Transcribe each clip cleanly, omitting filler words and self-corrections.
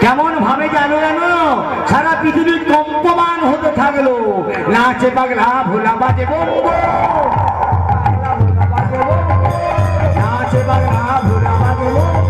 কেমন ভাবে জানো জানো সারা পৃথিবী কম্পমান হতে থাকলো। নাচে পাগলা ভোলা বাজে বঙ্গ, নাচে পাগলা ভোলা বাজে বঙ্গ।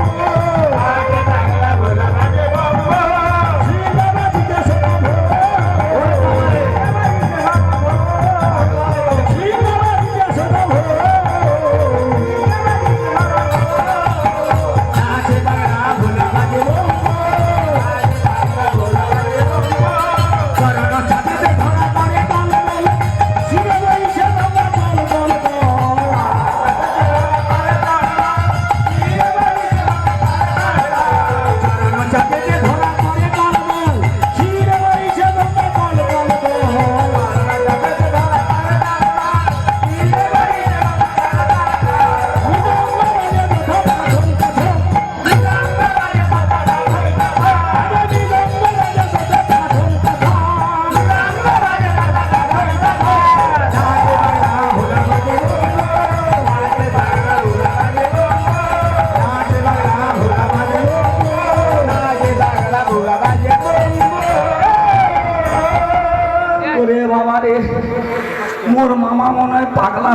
মোর মামা মনে হয় পাগলা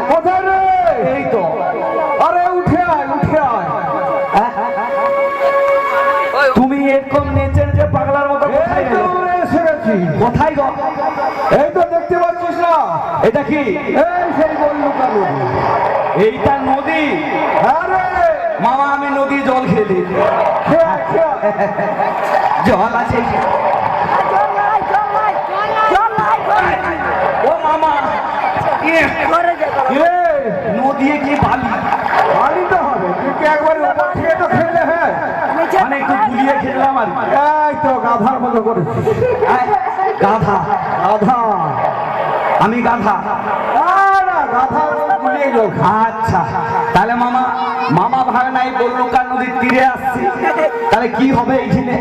কোথায় রে? এই তো। আরে উঠে আয় উঠে আয়। তুমি এরকম নেচের যে পাগলার মতো কোথায় এসে গেছি? কোথায় গো? এই তো দেখতে পাচ্ছিস না? এটা কি? এই সেই বল্লুকা নদী। এইটা নদী? আরে মামা আমি নদী জল খেলি। জল আছে? ও মামা নদী কি বালি? বালি তো হবে কিন্তু একবার ওপর থেকে তো খেললে হ্যাঁ মানে একটু গুলিয়ে খেললাম আর এই তো গাধার মতো করে। গাধা গাধা আমি গাধা না গাধা গুলিয়ে যাও। আচ্ছা তাহলে মামা মামা ভাগ নাই বল্লুকা নদীর তীরে আসছি, তাহলে কি হবে এইখানে?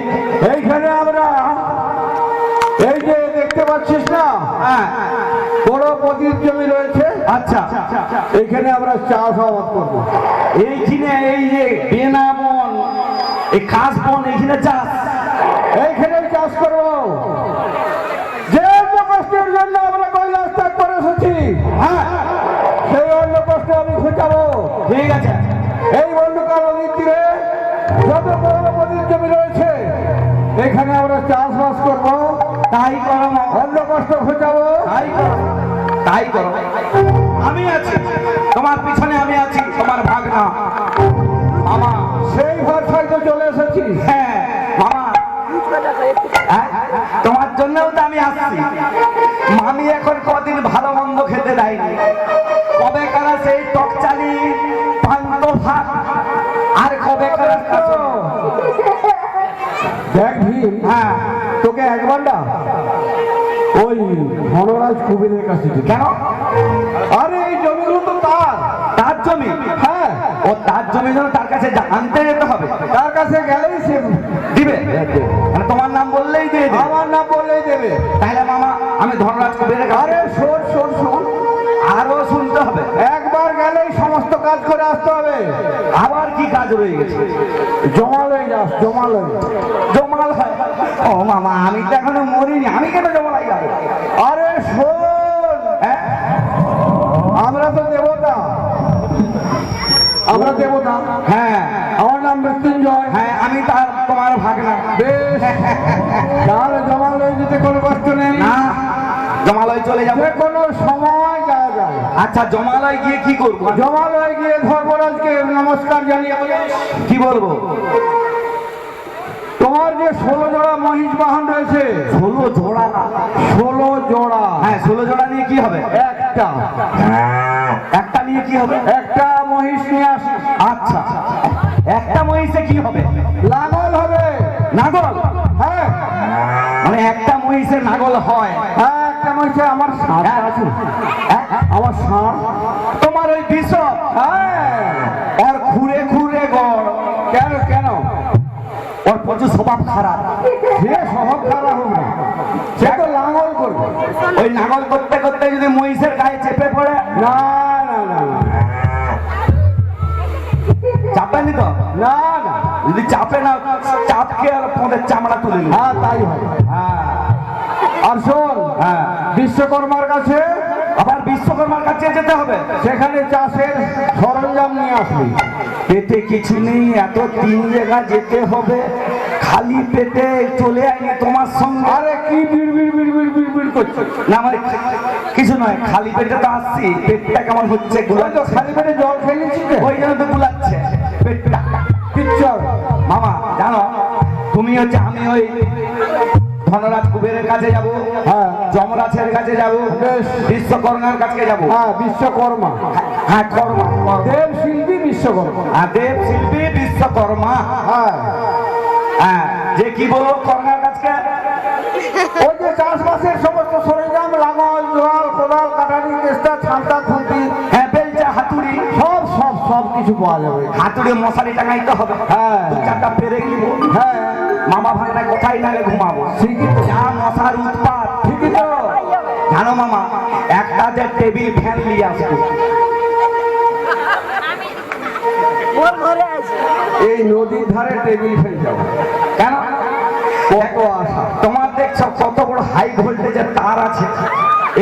এইখানে আমরা এই যে দেখতে পাচ্ছিস না বড় পতির জমি রয়েছে। আচ্ছা এইখানে আমরা চাষাবাদ করবো। এইখানে এই যে বেনা বন এই কাশ বন এইখানে চাষ, এইখানে চাষ করবো। যে অন্য কষ্টের জন্য আমরা কৈলাস ত্যাগ করে এসেছি সেই অন্য কষ্ট আমি খুঁজাবো। ঠিক আছে এই বল্লুকা নদীর তীরে যত বড় পতির জমি রয়েছে এখানে আমরা চাষবাস করবো। তাই করো অন্য কষ্ট খোঁজাবো। তাই করো তাই করো। আমি আছি তোমার পিছনে, আমি আছি তোমার ভাগনা মামা। সেই ভরসায় তো চলে এসেছি। হ্যাঁ মামা তোমার জন্যও তো আমি আসছি। মামি এখন কদিন ভালো মন্দ খেতে দেয়নি। কবে কারা সেই টক চালি পান্ত ভাত আর কবে কারা দেখ ভীম। হ্যাঁ তোকে একবার না ওই ধনরাজ কুবেরের কাছে। কেন? আরে এই জমিগুলো তো তার জমি। হ্যাঁ ও তার জমি জন্য তার কাছে আনতে যেতে হবে। তার কাছে গেলেই সে দিবে, মানে তোমার নাম বললেই দিয়ে দেবে। আমার নাম বললেই দেবে। তাহলে মামা আমি ধনরাজ কুবেরের কাছে। আরে শোন শোন শোন আরো শুনতে হবে। একবার গেলেই সমস্ত কাজ করে আসতে হবে। আবার কি কাজ রয়ে গেছে? জমালয় যাস। জমালয় জমাল হয়? ও মামা আমি তো এখনো মরিনি, আমি কেন জমালয় যাবো? আরে শোন আমরা তো দেবতা, আমরা দেবতা। হ্যাঁ আমার নাম মৃত্যুঞ্জয়। হ্যাঁ আমি তার তোমার ভাগনা। বেশ তাহলে জমালয় যেতে কোনো কষ্ট নেই। না জমালয় চলে যাবে কোনো সময় যাওয়া যায়। আচ্ছা জমালয় গিয়ে কি করবো? জমালয় গিয়ে ধর্মরাজকে নমস্কার জানিয়ে কি বলবো? তোমার যে 16 জোড়া মহিষ বাহন রয়েছে। 16 জোড়া? 16 জোড়া। হ্যাঁ 16 জোড়া নিয়ে কি হবে? একটা নিয়ে কি হবে? একটা মহিষ নিয়ে আসি। আচ্ছা একটা মহিষে কি হবে? লাঙ্গল হবে। নাগল? হ্যাঁ মানে একটা মহিষের নাগল হয়? হ্যাঁ একটা মহিষে আমার ষাঁড় আছে। আমার ষাঁড় তোমার ওই বিশপ? হ্যাঁ ওর ঘুরে ঘুরে গড়। কেন কেন? ওর প্রচুর স্বভাব খারাপ। সে স্বভাব খারাপ হবে না, সে তো লাঙ্গল করবে। ওই লাঙ্গল করতে করতে যদি মহিষের গায়ে চেপে পড়ে? না না না তোমাদের চামড়া তুলে নেব। হ্যাঁ তাই হবে। হ্যাঁ আর শোন, হ্যাঁ বিশ্বকর্মার কাছে আবার বিশ্বকর্মার কাছে যেতে হবে, সেখানে চাষের সরঞ্জাম নিয়ে আসবি। পেটে কিছু নেই, এত 3 জায়গা যেতে হবে, খালি পেটে চলে আইনি তোমার সঙ্গে। আরে কি বিড় করছে? না মানে কিছু নয়, খালি পেটে তো আসছি, পেটটা কেমন হচ্ছে তো খালি পেটে জল খেয়েছি, ওই জন্য তো গুলাচ্ছে পেটটা। পিকচার মামা জানো তুমি হচ্ছে, আমি ওই ধনরাজ কুবেরের কাছে যাব, হ্যাঁ যমরাজের কাছে যাব, বেশ। বিশ্বকর্মার কাছে যাব। হ্যাঁ বিশ্বকর্মা, হ্যাঁ কর্মা, দেব শিল্পী বিশ্বকর্মা। হ্যাঁ দেব শিল্পী বিশ্বকর্মা। হ্যাঁ হ্যাঁ যে কি বলবো কর্মার কাছে, ওই যে চাষবাসের সমস্ত সরঞ্জাম, লাঙল, জোয়াল, কোদাল, কাটারি, কেস্টা, ছান্তা, খুন্তি, হ্যাঁ বেলচা, হাতুড়ি, সব সব সব কিছু পাওয়া যাবে। হাতুড়ি মশারি টাঙাইতে হবে, হ্যাঁ 2-4টা পেরে নিব। হ্যাঁ মামা ভাগনায় কোথায় নালে ঘুমাবো, ঠিকই তো, যা মশার উৎপাত। ঠিকই তো। জানো মামা, একটা যে টেবিল ফ্যান নিয়ে আসবো। এই নদীর ধারে টেবিল ফ্যান যাবো কেন? কত আশা। তোমার দেখছো কত বড় হাই ভোল্টেজের তার আছে,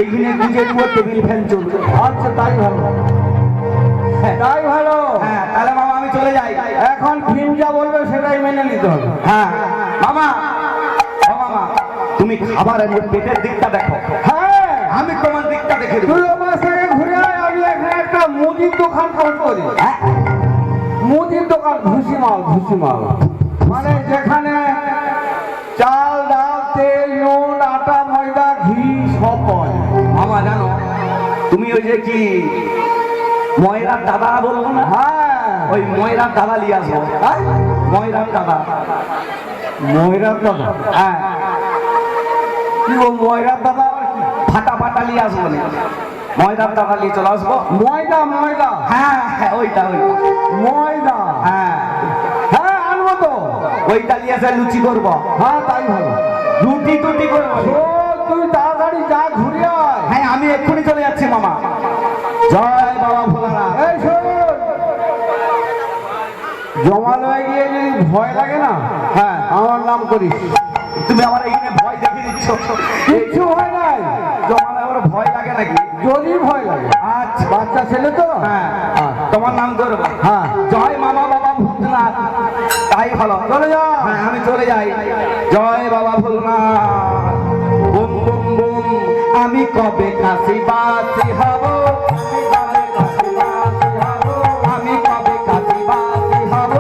এইখানে গুজে দিব টেবিল ফ্যান চলবে। আচ্ছা তাই ভালো, তাই ভালো। হ্যাঁ তাহলে মামা আমি চলে যাই। এখন ফিন যা বলবে সেটাই মেনে নিতে হবে। হ্যাঁ মামা, ও মামা তুমি খাবারের পেটের দিকটা দেখো, হ্যাঁ আমি তোমার দিকটা দেখে দেবো। তুই আমার সঙ্গে ঘুরে আয়, আমি এখানে একটা মুদির দোকান করি। হ্যাঁ মুদির দোকান, ভুসিমাল, ভুসিমাল মানে যেখানে চাল, ডাল, তেল, নুন, আটা, ময়দা, ঘি সব পাওয়া যায়। মামা জানো তুমি ওই যে কি ময়রার দাদা বলবো না, হ্যাঁ ওই ময়রার দাদা নিয়ে আসবো। হ্যাঁ? ময়রার দাদা, ময়রার দাদা, হ্যাঁ কি ও ময়রার দাদা আবার কি? ফাটা ফাটা নিয়ে আসবো না, ময়রার দাদা নিয়ে চলে আসবো। ময়দা, ময়দা, হ্যাঁ হ্যাঁ ওইটা ওইটা, ময়দা, হ্যাঁ হ্যাঁ আনবো তো। ওইটা নিয়ে এসে লুচি করবো, হ্যাঁ তাই ভালো। রুটি টুটি করবো। তুই তাড়াতাড়ি যা, ঘুরে আয়। হ্যাঁ আমি এক্ষুনি চলে যাচ্ছি মামা। জয় বাবা ভোলানাথ। এই শোন, জমালয়ে গিয়ে যদি ভয় লাগে না, হ্যাঁ আমার নাম করিস। তুমি আমার এখানে ভয় দেখিয়ে দিচ্ছ, কিচ্ছু হয় নাই। তোমার আমার ভয় লাগে নাকি? যদি ভয় লাগে, আচ্ছা বাচ্চা ছেলে তো। হ্যাঁ হ্যাঁ। তোমার নাম করবো। হ্যাঁ জয় মামা বাবা ভূতনাথ। তাই ভালো, চলে যা। হ্যাঁ আমি চলে যাই। জয় বাবা ভোলানাথ। বুম বুম বুম, আমি কবে কাশি বাসি হব, আমি কবে কাশি বাসি হব,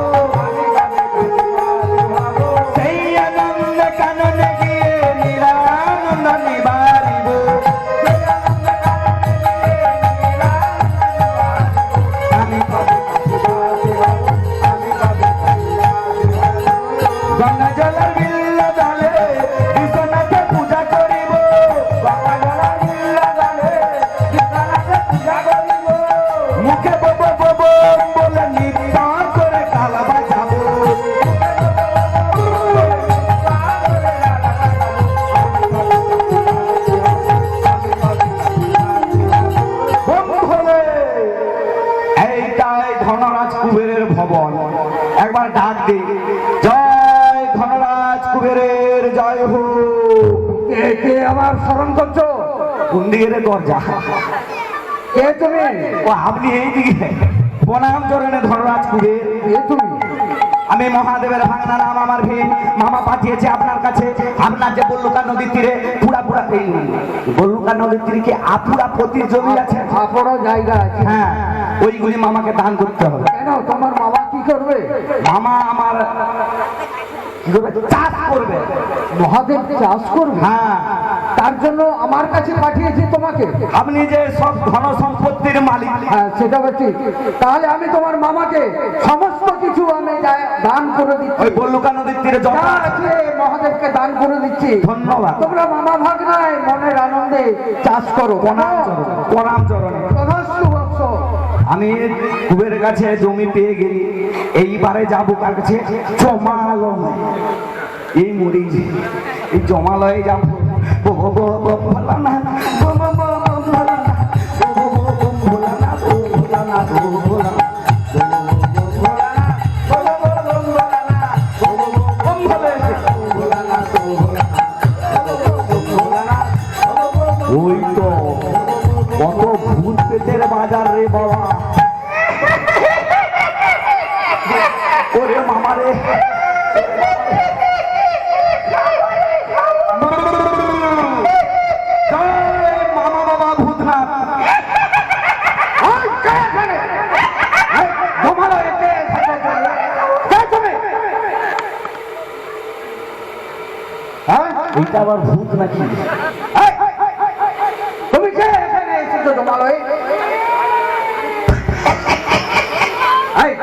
সেই আনন্দ কাননে গিয়ে নিরানন্দ নিবারিব। আমি কবে কাশি বাসি হব, আমি কবে গঙ্গা জলের বিল্ল জলে বিশ্বনাথে পূজা করিব, গঙ্গা জলের বিল্ল জলে বিশ্বনাথে পূজা করিব। মুখে বব বব বলে নৃত্য করে তাল বাজাবো, বন্ধুরে এইটাই ধনরাজ কুবেরের ভবন। একবার ডাক দি, জয় ধনরাজ কুবেরের জয় হো। কে কে আমার স্মরণ করছো? কোন দিকে রে দরজা? কে তুমি? ও আপনি এই দিকে। প্রণাম চরণে ধনরাজ কুবের। কে তুমি? আমি মহাদেবের ভাঙনা নাম আমার ভীম। মামা পাঠিয়েছে আপনার কাছে। আপনার যে বল্লুকা নদীর তীরে পুরা পুরা এই বল্লুকা নদীর তীরে কি আপুরা পতির জমি আছে? আপড়ো জায়গা আছে। হ্যাঁ ওইগুলি মামাকে দান করতে হবে। কেন, তোমার বাবা কি করবে? মামা আমার কি করবে? চাষ করবে। মহাদেব চাষ করবে? হ্যাঁ তার জন্য আমার কাছে পাঠিয়েছি তোমাকে। আপনি যে সব ধন সম্পত্তির মালিক। হ্যাঁ সেটা বলছি। তাহলে আমি তোমার মামাকে সমস্ত কিছু আমি দান করে দিচ্ছি। ওই বল্লুকা নদীর তীরে যা জমা আছে। আছে মহাদেবকে দান করে দিচ্ছি। ধন্যবাদ। তোমরা মামা ভাগ নাই, মনের আনন্দে চাষ করো। প্রণাম চরণ, প্রণাম চরণ। তথাস্তু বৎস। আমি কুবের কাছে জমি পেয়ে গেলি, এইবারে যাবো কার কাছে? জমালয়। এই মরি এই জমালয়ে যাবো। বাজার রে বাবা, ওরে মামা রে, মামা বাবা ভূতনাথ। এটা আবার ভূত নাকি? তুমি কে এখানে এসেছো জমালয়?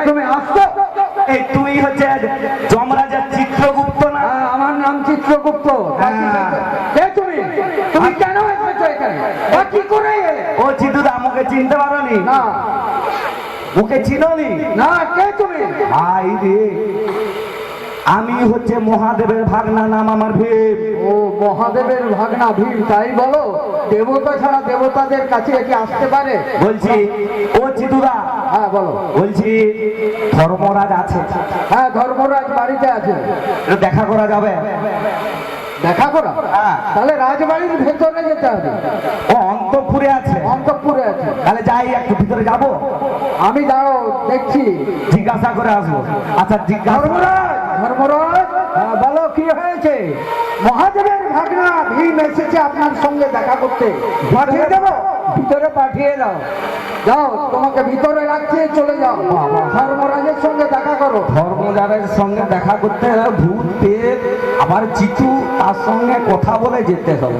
তুমি আসছো? এই তুমি হচ্ছে যমরাজা চিত্রগুপ্ত না? আমার নাম চিত্রগুপ্ত। কে তুমি? তুমি কেন এসেছো এখানে? বা কি করে এলে? ও চিত্তুদা, মুখে চিনতে পারোনি? না। মুখে চিনোনি? না, কে তুমি? ভাই রে, আমি হচ্ছে মহাদেবের ভাগনা, নাম আমার ভীম। ও মহাদেবের ভাগনা ভীম, তাই বলো? দেবতা ছাড়া দেবতাদের কাছে কি আসতে পারে? বলছি ও চিতুদা, হ্যাঁ বলো। বলছি ধর্মরাজ আছে? হ্যাঁ, ধর্মরাজ বাড়িতে আছে। একটু দেখা করা যাবে? দেখা করা? হ্যাঁ। তাহলে রাজবাড়ির ভেতরে যেতে হবে। ও অন্তঃপুরে আছে? অন্তঃপুরে আছে। তাহলে যাই, একটু ভিতরে যাব। আমি দাঁড়াও, দেখছি। জিজ্ঞাসা করে আসবো। আচ্ছা জিজ্ঞাসা। ধর্মরাজ, ধর্মরাজ, হ্যাঁ, বলো কি হয়েছে? মহাদেবের ভাগনা ভীম এসেছে আপনার সঙ্গে দেখা করতে। পাঠিয়ে দেবো? ভিতরে পাঠিয়ে দাও। যাও, তোমাকে ভিতরে রাখছে, চলে যাও। ধর্মরাজের সঙ্গে দেখা করো। ধর্মরাজের সঙ্গে দেখা করতে হলে ভূত পেট আবার চিতু, তার সঙ্গে কথা বলে যেতে হবে।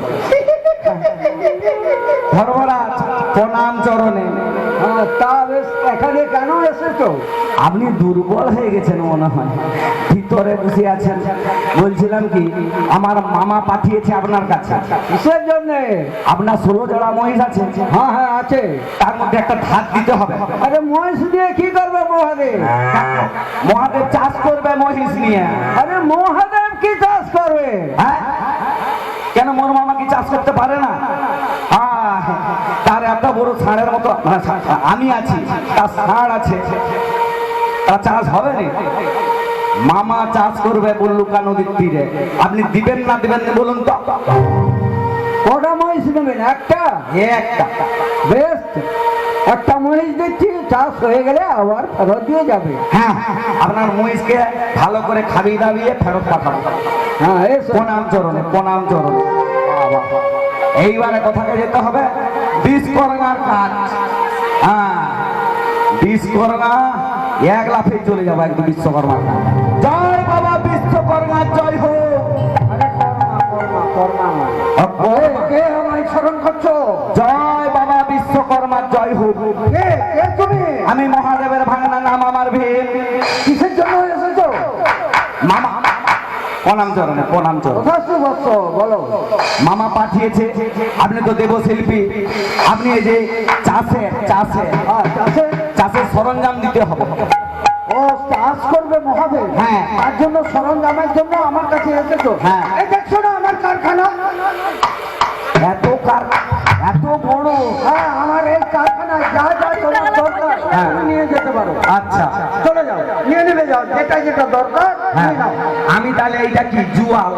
ধর্মরাজ প্রণাম চরণে। তা বেশ, এখানে কেন এসেছো? আপনি দুর্বল হয়ে গেছেন মনে হয়, ভিতরে বসে আছেন। বলছিলাম কি, আমার মামা পাঠিয়েছে আপনার কাছে। কিসের জন্য? আপনার 16 জোড়া মহিষ আছে। হ্যাঁ হ্যাঁ আছে। তার মধ্যে একটা ধার দিতে হবে। আরে মহিষ দিয়ে কি করবে মহাদেব? মহাদেব চাষ করবে মহিষ নিয়ে। আরে মহাদেব কি চাষ করবে? হ্যাঁ, কেন মোর মামা কি চাষ করতে পারে না? তার একটা বড় ষাঁড়ের মতো আমি আছি, তার ষাঁড় আছে, তার চাষ হবে না। মামা চাষ করবে বল্লুকা নদীর তীরে। আপনি দিবেন না দিবেন না বলুন তো? কটা মহিষ নেবেন? একটা? একটা। বেশ, একটা মহিষ দিচ্ছি, চাষ হয়ে গেলে আবার ফেরত দিয়ে যাবে। হ্যাঁ, আপনার মহিষকে ভালো করে খাবিয়ে দাবিয়ে ফেরত পাঠাবো। হ্যাঁ, এসো। প্রণাম চরণে, প্রণাম চরণে। এইবারে কোথাকে যেতে হবে? বিশ্বকর্মার কাজ। হ্যাঁ, বিশ্বকর্মা এক লাফে চলে যাবো একদম বিশ্বকর্মার কাজ। জয় বাবা বিশ্বকর্মা, জয় হোক। আরে কর্মা কর্মা কর্মা। কে আমায় স্মরণ করছো? জয় বাবা বিশ্বকর্মা, জয় হোক। কে কে তুমি? আমি মহাদেবের ভাঙনা, নাম আমার ভীম। কিসের জন্য এসেছো? মামা, প্রণাম চরণে, প্রণাম চরণ। তথাস্তু বৎস, বলো। মামা পাঠিয়েছে, আপনি তো দেবশিল্পী, আপনি এই যে চাষের চাষের সরঞ্জাম দিতে হবে। ও চাষ করবে মহাদেব? হ্যাঁ। তার জন্য সরঞ্জামের জন্য আমার কাছে এসেছো? হ্যাঁ। এই দেখছো না আমার কারখানা? এত বড়? হ্যাঁ, আমার এই কারখানায় যা যা তোমার দরকার হ্যাঁ। তুমি নিয়ে যেতে পারো। আচ্ছা, চলে যাও, নিয়ে নেবে যাও, যেটা যেটা দরকার হ্যাঁ। নিয়ে নাও। আমি তাহলে এইটা কি জুয়াল?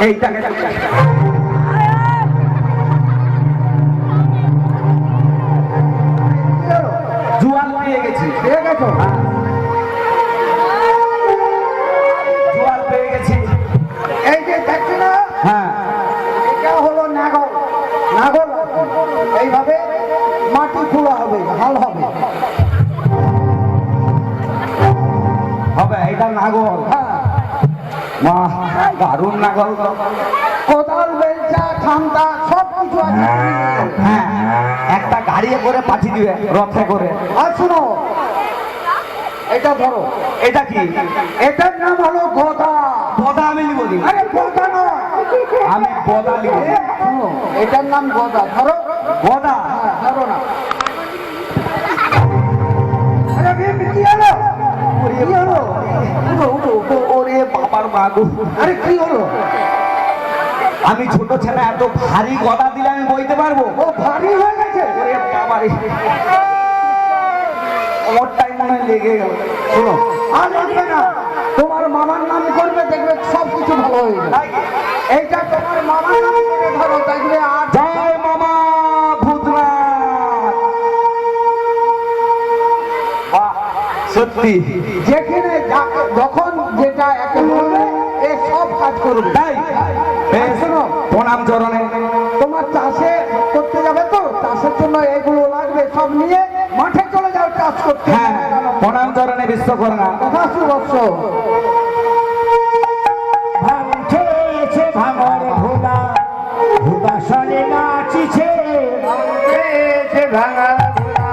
এইটাকে কি হলো? জুয়াল পেয়ে গেছি। পেয়ে গেছো? জুয়াল পেয়ে গেছি। এই যে দেখছো না, হ্যাঁ, এটা হলো নাগল। নাগল এইভাবে মাটি খোলা হবে, হাল হবে। হবে এটা নাগল। হ্যাঁ, বাহ, দারুণ নাগল। কোদাল, বেলচা, ঠান্ডা সব কিছু আছে। হ্যাঁ, একটা গাড়ি করে পাঠিয়ে দিবে, রথে করে। আর শুনো, এটা ধরো। এটা কি? এটার নাম হলো গদা। বদা আমি বলি। আরে গদা নয়, আমি বদা লিখব। শুনো, এটার নাম গদা। ধরো। বদা। হ্যাঁ, ধরো না। আরে ভীম, কি হলো? কি হলো? ওরে বাবার মাগু। আরে কি হলো? আমি ছোট ছেলে, এত ভারী গদা দিলে আমি বইতে পারবো? ও ভারী হয়ে গেছে। ওরে বাবারে, ওরটাই মনে হয় লেগে গেল। শোনো, আর লাগবে না, তোমার মামার নাম করবে, দেখবে সব কিছু ভালো হয়ে যাবে। এইটা তোমার মামার নাম করে ধরো, দেখবে আর জয় মামা ভূতনাথ। সত্যি যেখানে যখন যেটা একে বলবে এ সব কাজ করবে। তাই বেশ, শোনো, প্রণাম চরণে। তোমার চাষে করতে যাবে তো, চাষের জন্য এগুলো লাগবে, সব নিয়ে মাঠে চলে যাও চাষ করতে। হ্যাঁ, প্রণাম চরণে বিশ্বকর্মা। কথা সুবৎস। ভাঙছে ভাঙর ভোলা ভূতাসনে নাচিছে ভাঙছে ভাঙর ভোলা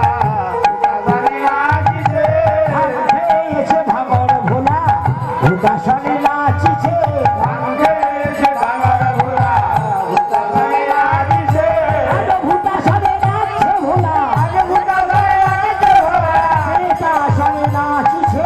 ভূতাসনে নাচিছে ভাঙছে ভাঙর ভোলা ভূতাসনে নাচিছে ভাঙছে ভাঙর ভোলা ভূতাসনে নাচিছে আগে ভূতাসনে নাচছে ভোলা আগে ভূতাসনে নাচছে ভোলা ভূতাসনে নাচিছে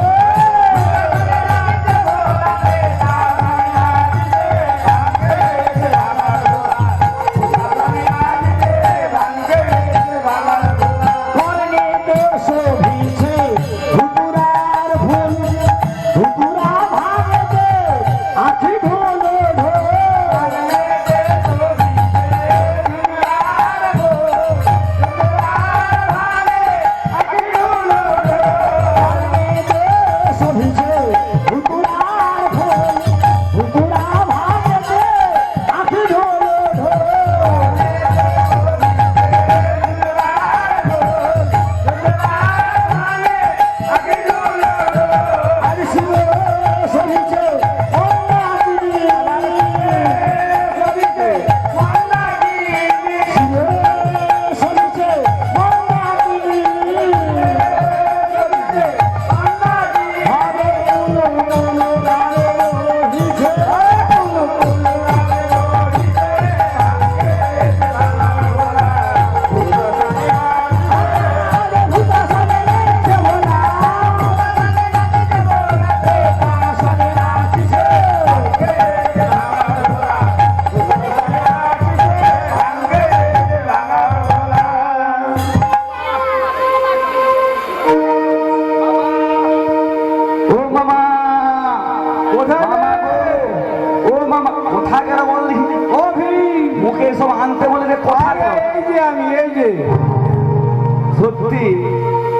সত্যি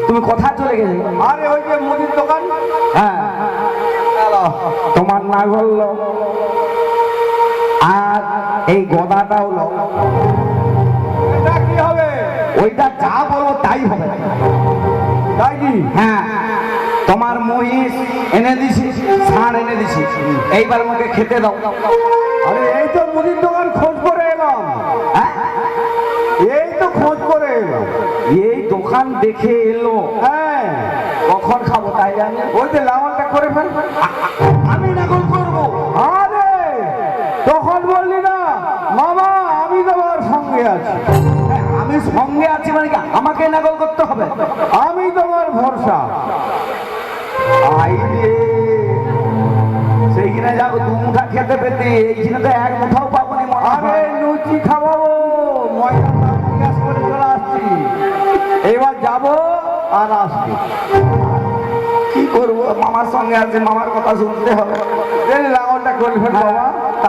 তুমি কথা চলে গেলে। আরে ওই যে মুদির দোকান, হ্যাঁ, তোমার নাগল লো, আর এই গদাটাও লো। এটা কি হবে? ওইটা যা বলো তাই হবে। তাই কি? হ্যাঁ, তোমার মহিষ এনে দিছি, ষাঁড় এনে দিছি, এইবার আমাকে খেতে দাও। আরে এই তো মুদির দোকান খোঁজ করে এলাম, হ্যাঁ, এই তো খোঁজ করে এলাম। এই দোকান দেখে এলো, হ্যাঁ, কখন খাবো তাই জানি। ওই যে লাওয়ালটা করে ফেল। আমি নাগল করবো। আরে তখন বললি না মামা আমি তোমার সঙ্গে আছি, হ্যাঁ, আমি সঙ্গে আছি মানে কি আমাকে নাগল করতে হবে? আমি তোমার ভরসা। আই রে, সেইখানে যাবো দু মুঠা খেতে পেতে, এইখানে তো এক মুঠাও পাবো না। আরে লুচি খাওয়াবো, ময়দা জিজ্ঞাস করে চলে আসছি, এবার যাবো আর আসবো। কি করবো, মামার সঙ্গে আছে, মামার কথা শুনতে হবে। লাওয়ালটা করে ফেল বাবা।